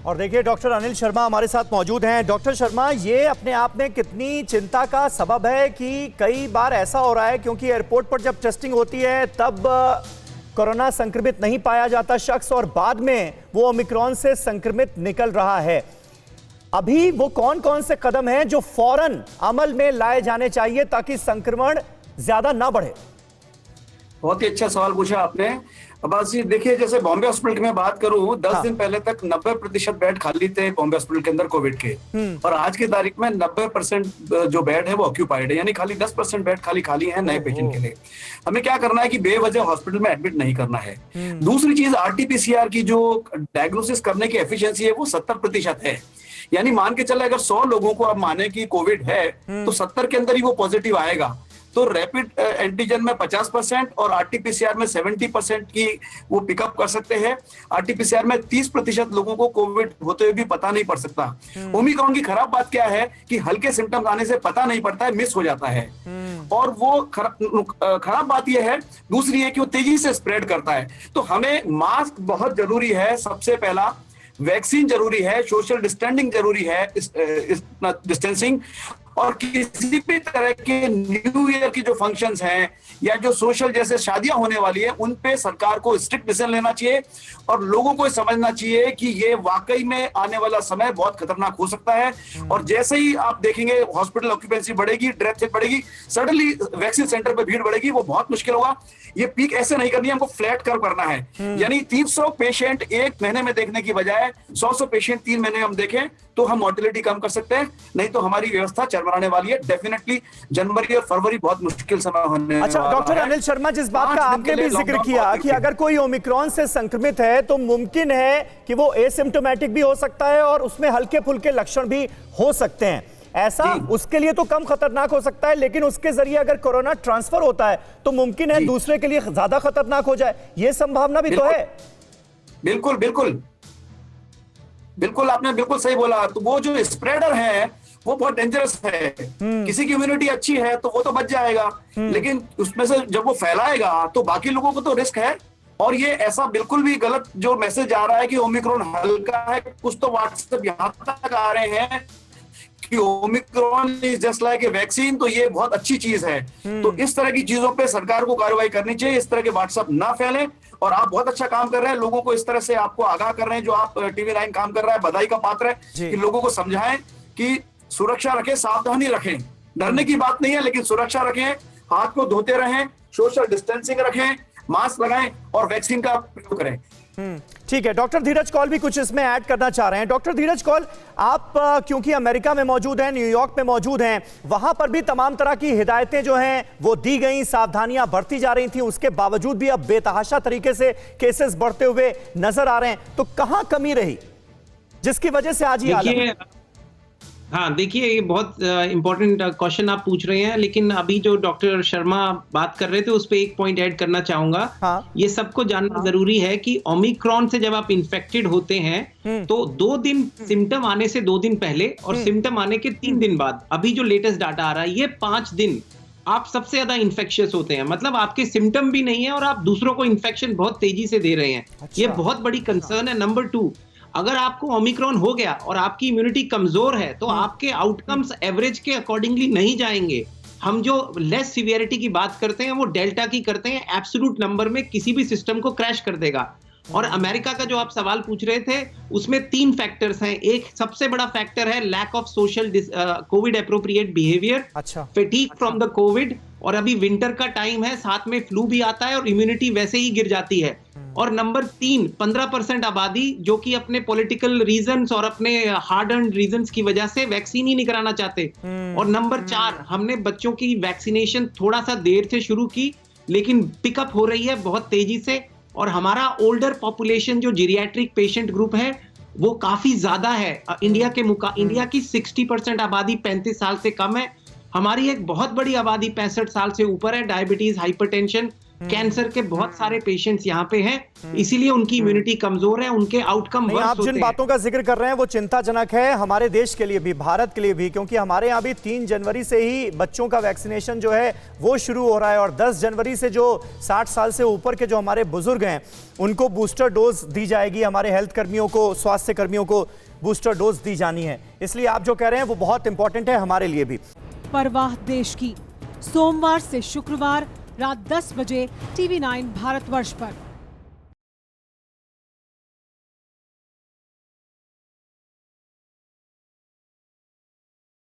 और देखिए डॉक्टर अनिल शर्मा हमारे साथ मौजूद हैं। डॉक्टर शर्मा, ये अपने आप में कितनी चिंता का सबब है कि कई बार ऐसा हो रहा है क्योंकि एयरपोर्ट पर जब टेस्टिंग होती है तब कोरोना संक्रमित नहीं पाया जाता शख्स और बाद में वो ओमिक्रॉन से संक्रमित निकल रहा है। अभी वो कौन कौन से कदम हैं जो फौरन अमल में लाए जाने चाहिए ताकि संक्रमण ज्यादा ना बढ़े? बहुत ही अच्छा सवाल पूछा आपने। बस ये देखिए, जैसे बॉम्बे हॉस्पिटल की मैं बात करूं, 10 दिन पहले तक 90% बेड खाली थे बॉम्बे हॉस्पिटल के अंदर कोविड के, और आज की तारीख में 90% जो बेड है वो ऑक्यूपाइड है, यानी खाली 10% बेड खाली हैं नए पेशेंट के लिए। हमें क्या करना है कि बेवजह हॉस्पिटल में एडमिट नहीं करना है। दूसरी चीज, RT-PCR की जो डायग्नोसिस करने की एफिशिएंसी है वो 70% है। यानी मान के चले अगर 100 लोगों को आप माने कि कोविड है तो 70 के अंदर ही वो पॉजिटिव आएगा। तो रैपिड एंटीजन में 50% और RT-PCR में 70% की वो पिकअप कर सकते हैं। RT-PCR में 30% लोगों को कोविड होते हुए भी पता नहीं पड़ सकता। ओमिक्रॉन की खराब बात क्या है कि हल्के सिम्टम्स आने से पता नहीं पड़ता है, मिस हो जाता है। और वो खराब बात यह है, दूसरी है कि वो तेजी से स्प्रेड करता है। तो हमें मास्क बहुत जरूरी है, सबसे पहला वैक्सीन जरूरी है, सोशल डिस्टेंसिंग जरूरी है, डिस्टेंसिंग, और किसी भी तरह के न्यू ईयर की जो फंक्शंस हैं या जो सोशल जैसे शादियां होने वाली है उन पे सरकार को स्ट्रिक्ट डिसीजन लेना चाहिए और लोगों को समझना चाहिए कि ये वाकई में आने वाला समय बहुत खतरनाक हो सकता है। और जैसे ही आप देखेंगे हॉस्पिटल ऑक्यूपेंसी बढ़ेगी, डेथ रेट बढ़ेगी, सडनली वैक्सीन सेंटर पे भीड़ बढ़ेगी, वो बहुत मुश्किल होगा। ये पीक ऐसे नहीं करनी है, हमको फ्लैट कर्व करना है। यानी 300 पेशेंट एक महीने में देखने की बजाय 100 पेशेंट 3 महीने हम देखें तो हम मोर्टेलिटी कम कर सकते हैं, नहीं तो हमारी व्यवस्था चरमराने वाली है। डेफिनेटली जनवरी और फरवरी बहुत मुश्किल समय होने वाला है। अच्छा डॉक्टर अनिल शर्मा, जिस बात का आपने भी जिक्र किया कि अगर कोई ओमिक्रॉन से संक्रमित है तो मुमकिन है कि वो एसिम्प्टोमेटिक भी हो सकता है और उसमें हल्के फुल्के लक्षण भी हो सकते हैं, ऐसा उसके लिए तो कम खतरनाक हो सकता है, लेकिन उसके जरिए अगर कोरोना ट्रांसफर होता है तो मुमकिन है दूसरे के लिए ज्यादा खतरनाक हो जाए। ये संभावना भी तो है। बिल्कुल बिल्कुल बिल्कुल, आपने बिल्कुल सही बोला। तो वो जो स्प्रेडर है वो बहुत डेंजरस है। किसी की इम्यूनिटी अच्छी है तो वो तो बच जाएगा, लेकिन उसमें से जब वो फैलाएगा तो बाकी लोगों को तो रिस्क है। और ये ऐसा बिल्कुल भी गलत जो मैसेज आ रहा है कि ओमिक्रॉन हल्का है, कुछ तो व्हाट्सएप यहाँ तक आ रहे हैं कि Omicron is just like a vaccine, तो ये बहुत अच्छी चीज है। तो इस तरह की चीजों पे सरकार को कार्रवाई करनी चाहिए, इस तरह के व्हाट्सएप ना फैले। और आप बहुत अच्छा काम कर रहे हैं, लोगों को इस तरह से आपको आगाह कर रहे हैं, जो आप TV9 काम कर रहा है, बधाई का पात्र है कि लोगों को समझाएं कि सुरक्षा रखें, सावधानी रखें। डरने की बात नहीं है, लेकिन सुरक्षा रखें, हाथ को धोते रहें, सोशल डिस्टेंसिंग रखें, मास्क लगाएं और वैक्सीन का प्रयोग करें। ठीक है, डॉक्टर धीरज कौल भी कुछ इसमें ऐड करना चाह रहे हैं। डॉक्टर धीरज कौल, आप क्योंकि अमेरिका में मौजूद हैं, न्यूयॉर्क में मौजूद हैं, वहां पर भी तमाम तरह की हिदायतें जो हैं वो दी गई, सावधानियां बढ़ती जा रही थी, उसके बावजूद भी अब बेतहाशा तरीके से केसेस बढ़ते हुए नजर आ रहे हैं। तो कहां कमी रही जिसकी वजह से आज ये हाँ, देखिए ये बहुत इंपॉर्टेंट क्वेश्चन आप पूछ रहे हैं, लेकिन अभी जो डॉक्टर शर्मा बात कर रहे थे उस पे एक पॉइंट ऐड करना चाहूंगा। ये सबको जानना जरूरी है कि ओमिक्रॉन से जब आप इन्फेक्टेड होते हैं तो 2 दिन सिम्टम आने से 2 दिन पहले और सिम्टम आने के 3 दिन बाद, अभी जो लेटेस्ट डाटा आ रहा है, ये 5 दिन आप सबसे ज्यादा इन्फेक्शियस होते हैं। मतलब आपके सिम्टम भी नहीं है और आप दूसरों को इन्फेक्शन बहुत तेजी से दे रहे हैं। ये बहुत बड़ी कंसर्न है। नंबर 2, अगर आपको ओमिक्रॉन हो गया और आपकी इम्यूनिटी कमजोर है तो आपके आउटकम्स एवरेज के अकॉर्डिंगली नहीं जाएंगे। हम जो लेस सीवियरिटी की बात करते हैं वो डेल्टा की करते हैं, एब्सोल्यूट नंबर में किसी भी सिस्टम को क्रैश कर देगा। और अमेरिका का जो आप सवाल पूछ रहे थे उसमें 3 फैक्टर्स हैं। एक सबसे बड़ा फैक्टर है lack of social covid appropriate behaviour, fatigue from the covid, और अभी विंटर का टाइम है, साथ में फ्लू भी आता है और इम्यूनिटी वैसे ही गिर जाती है। और नंबर 3, 15% आबादी जो कि अपने पॉलिटिकल रीजंस और अपने हार्ड अर्न्ड रीजंस की वजह से वैक्सीन ही नहीं कराना चाहते। और नंबर 4, हमने बच्चों की वैक्सीनेशन थोड़ा सा देर से शुरू की लेकिन पिकअप हो रही है बहुत तेजी से। और हमारा ओल्डर पॉपुलेशन जो जीरियाट्रिक पेशेंट ग्रुप है वो काफी ज्यादा है। इंडिया की 60% आबादी 35 साल से कम है। हमारी एक बहुत बड़ी आबादी 65 साल से ऊपर है, डायबिटीज, हाइपरटेंशन, कैंसर के बहुत सारे पेशेंट्स यहाँ पे हैं, इसीलिए उनकी इम्यूनिटी कमजोर है, उनके आउटकम वर्स आप होते जिन बातों का जिक्र कर रहे हैं वो चिंताजनक है हमारे देश के लिए भी, भारत के लिए भी, क्योंकि हमारे यहाँ भी 3 जनवरी से ही बच्चों का वैक्सीनेशन जो है वो शुरू हो रहा है और 10 जनवरी से जो 60 साल से ऊपर के जो हमारे बुजुर्ग हैं उनको बूस्टर डोज दी जाएगी, हमारे हेल्थ कर्मियों को, स्वास्थ्य कर्मियों को बूस्टर डोज दी जानी है। इसलिए आप जो कह रहे हैं वो बहुत इंपॉर्टेंट है हमारे लिए भी। परवाह देश की, सोमवार से शुक्रवार रात 10 बजे TV9 भारतवर्ष पर।